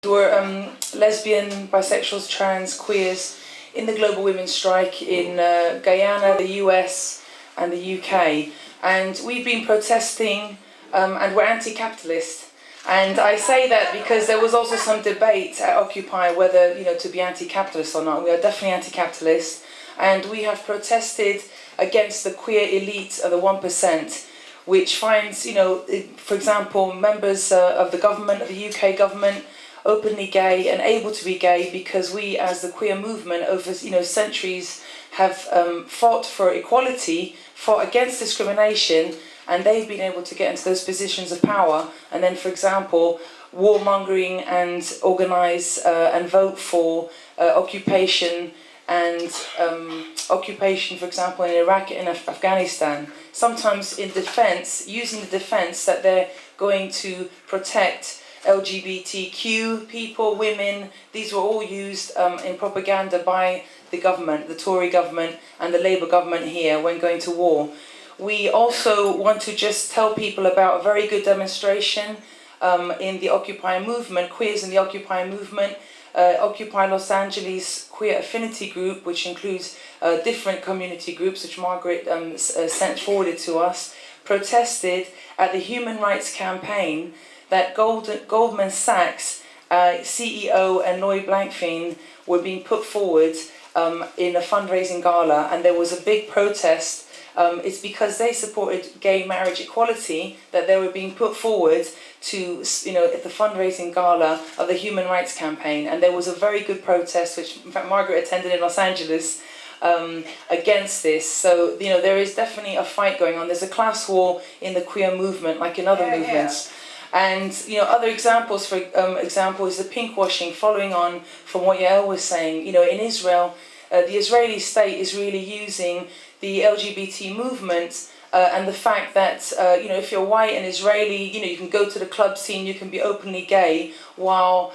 were lesbian, bisexuals, trans, queers in the global women's strike in Guyana, the US and the UK. And we've been protesting and we're anti-capitalist. And I say that because there was also some debate at Occupy whether, to be anti-capitalist or not. We are definitely anti-capitalist. And we have protested against the queer elite of the 1%, which finds, for example, members of the government, of the UK government, openly gay and able to be gay because we, as the queer movement, over centuries have fought for equality, fought against discrimination, and they've been able to get into those positions of power. And then, for example, warmongering and organise and vote for occupation and occupation, for example, in Iraq and Afghanistan, sometimes in defence, using the defence that they're going to protect LGBTQ people, women. These were all used in propaganda by the government, the Tory government and the Labour government here when going to war. We also want to just tell people about a very good demonstration in the Occupy movement, queers in the Occupy movement. Occupy Los Angeles Queer Affinity Group, which includes different community groups, which Margaret sent forwarded to us, protested at the Human Rights Campaign that Goldman Sachs CEO and Lloyd Blankfein were being put forward in a fundraising gala, and there was a big protest. It's because they supported gay marriage equality that they were being put forward to, at the fundraising gala of the Human Rights Campaign. And there was a very good protest, which in fact Margaret attended in Los Angeles, against this. So, there is definitely a fight going on. There's a class war in the queer movement, like in other movements. And other examples, for example, is the pinkwashing, following on from what Yael was saying. In Israel, the Israeli state is really using the LGBT movement and the fact that, if you're white and Israeli, you can go to the club scene, you can be openly gay, while,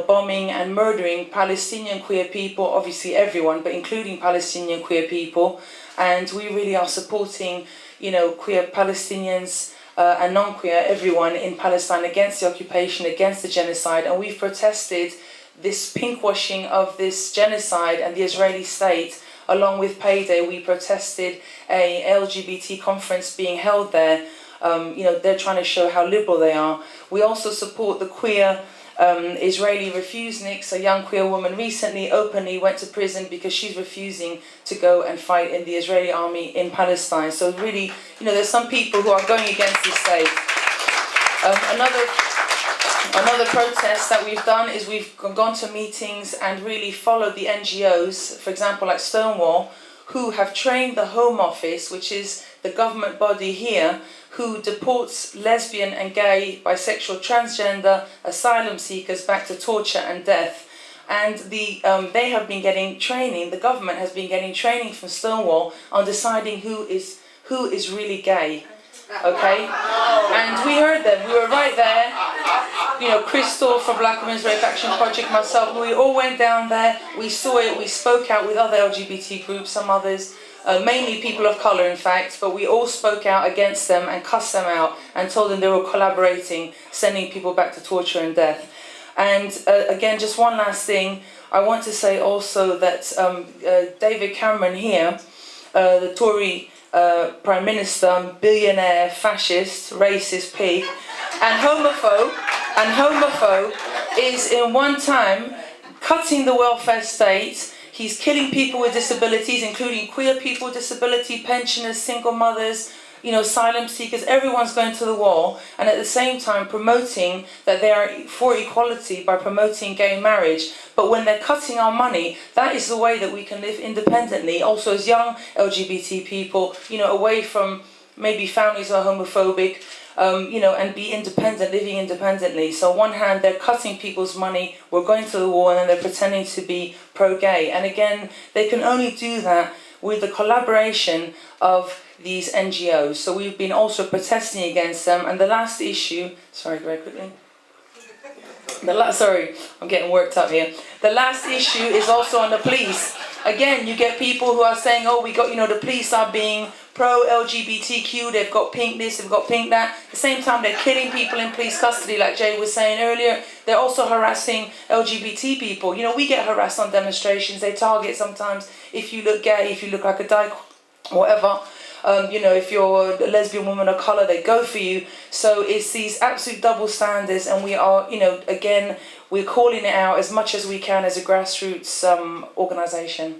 bombing and murdering Palestinian queer people, obviously everyone, but including Palestinian queer people. And we really are supporting, queer Palestinians and non-queer, everyone in Palestine, against the occupation, against the genocide. And we've protested this pinkwashing of this genocide and the Israeli state. Along with Payday, we protested a LGBT conference being held there. They're trying to show how liberal they are. We also support the queer Israeli refuseniks. A young queer woman recently openly went to prison because she's refusing to go and fight in the Israeli army in Palestine. So really, there's some people who are going against the state. Another protest that we've done is we've gone to meetings and really followed the NGOs, for example, like Stonewall, who have trained the Home Office, which is the government body here, who deports lesbian and gay, bisexual, transgender, asylum seekers back to torture and death. And they have been getting training, the government has been getting training from Stonewall on deciding who is really gay. Okay? And we heard them, we were right there. Crystal from Black Women's Rape Action Project, myself, we all went down there, we saw it, we spoke out with other LGBT groups, some others, mainly people of colour in fact, but we all spoke out against them and cussed them out and told them they were collaborating, sending people back to torture and death. And again, just one last thing, I want to say also that David Cameron here, the Tory Prime Minister, billionaire, fascist, racist pig, and homophobe, is in one time cutting the welfare state. He's killing people with disabilities, including queer people with disability, pensioners, single mothers, asylum seekers. Everyone's going to the wall, and at the same time promoting that they are for equality by promoting gay marriage. But when they're cutting our money, that is the way that we can live independently, also as young LGBT people, away from maybe families who are homophobic, and be independent, living independently. So on one hand, they're cutting people's money, we're going to the war, and then they're pretending to be pro-gay. And again, they can only do that with the collaboration of these NGOs. So we've been also protesting against them. And the last issue, sorry, very quickly. Sorry, I'm getting worked up here. The last issue is also on the police. Again, you get people who are saying, oh, the police are being pro-LGBTQ, they've got pink this, they've got pink that. At the same time, they're killing people in police custody, like Jay was saying earlier. They're also harassing LGBT people. You know, we get harassed on demonstrations. They target sometimes if you look gay, if you look like a dyke, whatever. You know, if you're a lesbian woman of colour, they go for you. So it's these absolute double standards, and we are, you know, again, we're calling it out as much as we can as a grassroots organisation.